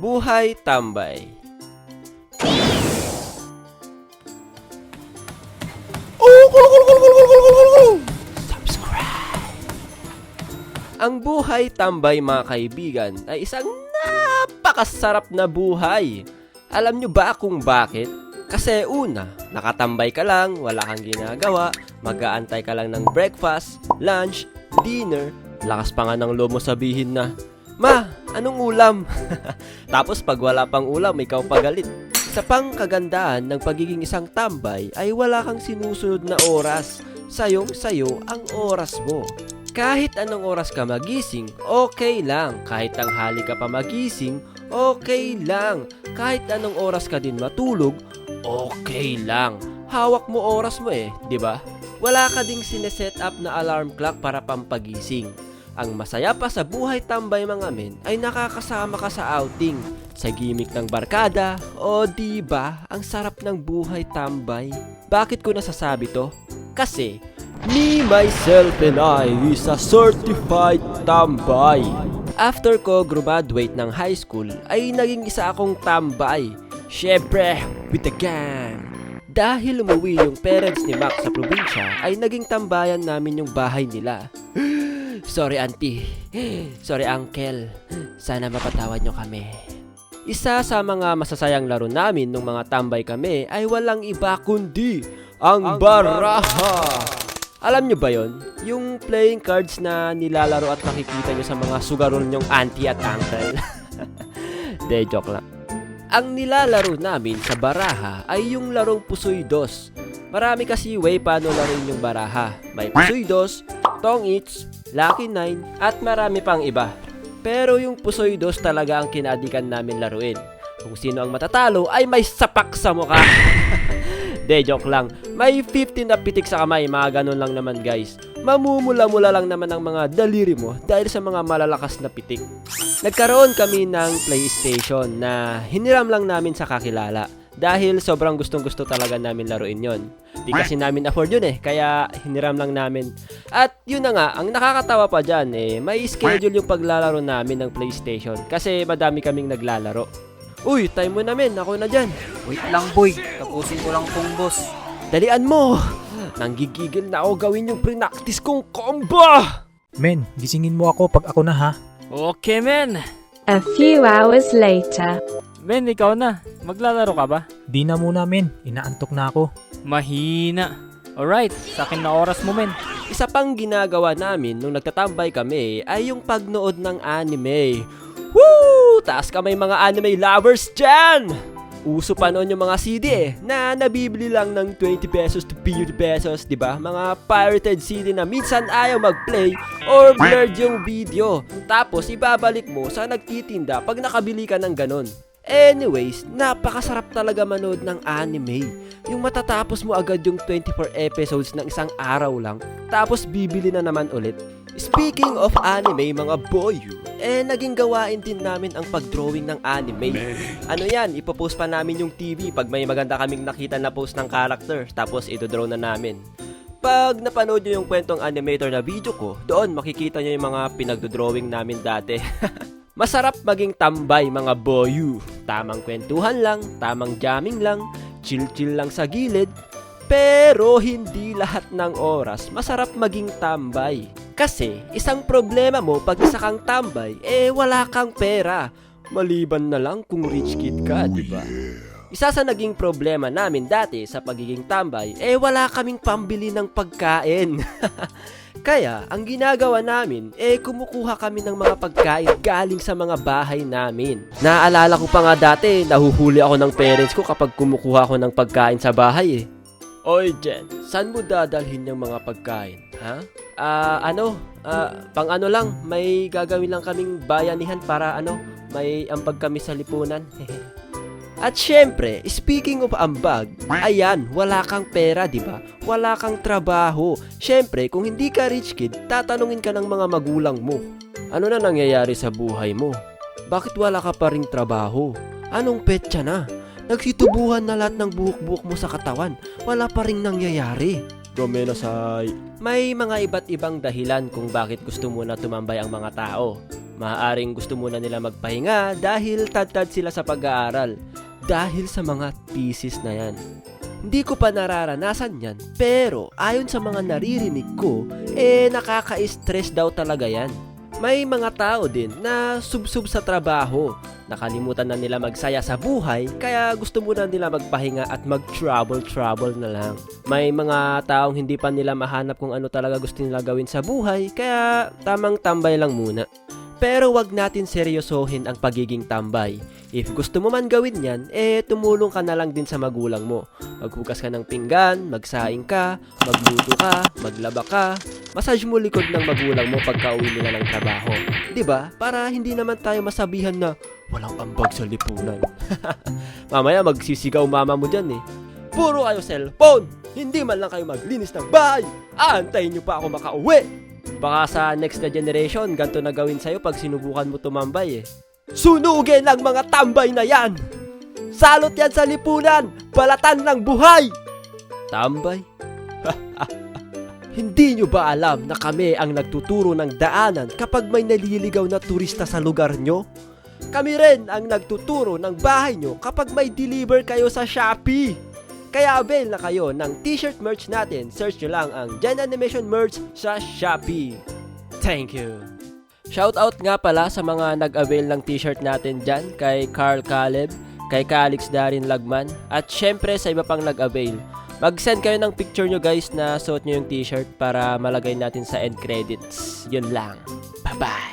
Buhay tambay. Ang buhay tambay, mga kaibigan, ay isang napakasarap na buhay. Alam nyo ba kung bakit? Kasi una, nakatambay ka lang, wala kang ginagawa, mag-aantay ka lang ng breakfast, lunch, dinner, lakas pa nga ng loob mo sabihin na, "Ma, anong ulam?" Tapos pag wala pang ulam, ikaw pagalit. Sa pang kagandahan ng pagiging isang tambay ay wala kang sinusunod na oras. Sayong-sayo ang oras mo. Kahit anong oras ka magising, okay lang. Kahit tanghali ka pa magising, okay lang. Kahit anong oras ka din matulog, okay lang. Hawak mo oras mo di ba? Wala ka ding sineset up na alarm clock para pampagising. Ang masaya pa sa buhay tambay, mga men, ay nakakasama ka sa outing, sa gimmick ng barkada, o diba, ang sarap ng buhay tambay. Bakit ko nasasabi to? Kasi, me, myself, and I is a certified tambay. After ko graduate ng high school, ay naging isa akong tambay. Syempre, with the gang. Dahil umuwi yung parents ni Mac sa probinsya, ay naging tambayan namin yung bahay nila. Sorry auntie, sorry uncle, sana mapatawad nyo kami. Isa sa mga masasayang laro namin nung mga tambay kami ay walang iba kundi ang baraha. Alam nyo ba yon? Yung playing cards na nilalaro at nakikita nyo sa mga sugarol nyong auntie at uncle. De, joke lang. Ang nilalaro namin sa baraha ay yung larong Pusoy Dos. Marami kasi way paano laruin yung baraha. May Pusoy Dos, Tong Its, Lucky 9, at marami pang iba. Pero yung Pusoy Dos talaga ang kinaadikan namin laruin. Kung sino ang matatalo ay may sapak sa mukha. De, joke lang. May 15 na pitik sa kamay, mga ganun lang naman guys. Mamumula-mula lang naman ang mga daliri mo dahil sa mga malalakas na pitik. Nagkaroon kami ng PlayStation na hiniram lang namin sa kakilala. Dahil sobrang gustong-gusto talaga namin laruin yon. Di kasi namin afford yun kaya hiniram lang namin. At yun na nga, ang nakakatawa pa dyan may schedule yung paglalaro namin ng PlayStation. Kasi madami kaming naglalaro. Uy, time mo na men, ako na dyan. Wait lang boy, tapusin ko lang tong boss. Dalian mo! Nanggigigil na ako gawin yung pre-practice kong combo! Men, gisingin mo ako pag ako na ha. Okay, men. A few hours later. Men, ikaw na. Maglalaro ka ba? Di na muna men, inaantok na ako. Mahina. Alright, sa akin na oras mo, men. Isa pang ginagawa namin nung nagtatambay kami ay yung pagnood ng anime. Woo! Taas kamay mga anime lovers dyan! Uso pa noon yung mga CD na nabibili lang ng 20 pesos to 50 pesos, diba? Mga pirated CD na minsan ayaw mag-play or blurred yung video. Tapos ibabalik mo sa nagtitinda pag nakabili ka ng ganon. Anyways, napakasarap talaga manood ng anime. Yung matatapos mo agad yung 24 episodes ng isang araw lang, tapos bibili na naman ulit. Speaking of anime, mga boyo, naging gawain din namin ang pag-drawing ng anime. Ano yan, ipopost pa namin yung TV pag may maganda kaming nakita na post ng character, tapos ito-draw na namin. Pag napanood nyo yung kwentong animator na video ko, doon makikita nyo yung mga pinagdodrawing namin dati. Masarap maging tambay, mga boyo. Tamang kwentuhan lang, tamang jamming lang, chill-chill lang sa gilid. Pero hindi lahat ng oras masarap maging tambay. Kasi isang problema mo pag isa kang tambay, wala kang pera. Maliban na lang kung rich kid ka, diba? Isa sa naging problema namin dati sa pagiging tambay, wala kaming pambili ng pagkain. Kaya, ang ginagawa namin, kumukuha kami ng mga pagkain galing sa mga bahay namin. Naalala ko pa nga dati, nahuhuli ako ng parents ko kapag kumukuha ako ng pagkain sa bahay Oy Jen, saan mo dadalhin yung mga pagkain? Ha? Pang ano lang, may gagawin lang kaming bayanihan para may ambag kami sa lipunan. At syempre, speaking of ambag, ayan, wala kang pera, di ba? Wala kang trabaho. Syempre, kung hindi ka rich kid, tatanungin ka ng mga magulang mo. Ano na nangyayari sa buhay mo? Bakit wala ka pa ring trabaho? Anong petsa na? Nagsitubuhan na lahat ng buhok-buhok mo sa katawan. Wala pa ring nangyayari. Gomenasay. May mga iba't ibang dahilan kung bakit gusto mo na tumambay ang mga tao. Maaaring gusto muna nila magpahinga dahil tad-tad sila sa pag-aaral. Dahil sa mga thesis na yan. Hindi ko pa nararanasan yan, pero ayon sa mga naririnig ko, nakaka-stress daw talaga yan. May mga tao din na sub-sub sa trabaho. Nakalimutan na nila magsaya sa buhay, kaya gusto muna nila magpahinga at mag-trouble na lang. May mga taong hindi pa nila mahanap kung ano talaga gusto nila gawin sa buhay, kaya tamang tambay lang muna. Pero wag natin seryosohin ang pagiging tambay. If gusto mo man gawin yan, tumulong ka na lang din sa magulang mo. Maghugas ka ng pinggan, magsaing ka, magluto ka, maglaba ka. Massage mo likod ng magulang mo pagka uwi nila ng trabaho. 'Di ba? Para hindi naman tayo masabihan na walang ambag sa lipunan. Mamaya magsisigaw mama mo dyan eh. Puro kayo cellphone! Hindi man lang kayo maglinis ng bahay! Aantayin nyo pa ako makauwi! Baka sa next na generation, ganito na gawin sa'yo pag sinubukan mo tumambay eh. Sunugin ang mga tambay na yan! Salot yan sa lipunan! Balatan ng buhay! Tambay? Hindi nyo ba alam na kami ang nagtuturo ng daanan kapag may naliligaw na turista sa lugar nyo? Kami rin ang nagtuturo ng bahay nyo kapag may deliver kayo sa Shopee. Kaya avail na kayo ng t-shirt merch natin. Search nyo lang ang Gen Animation merch sa Shopee. Thank you. Shoutout nga pala sa mga nag-avail ng t-shirt natin dyan kay Carl Caleb, kay Calix Darin Lagman, at syempre sa iba pang nag-avail. Mag-send kayo ng picture nyo guys na suot nyo yung t-shirt para malagay natin sa end credits. Yun lang. Bye-bye!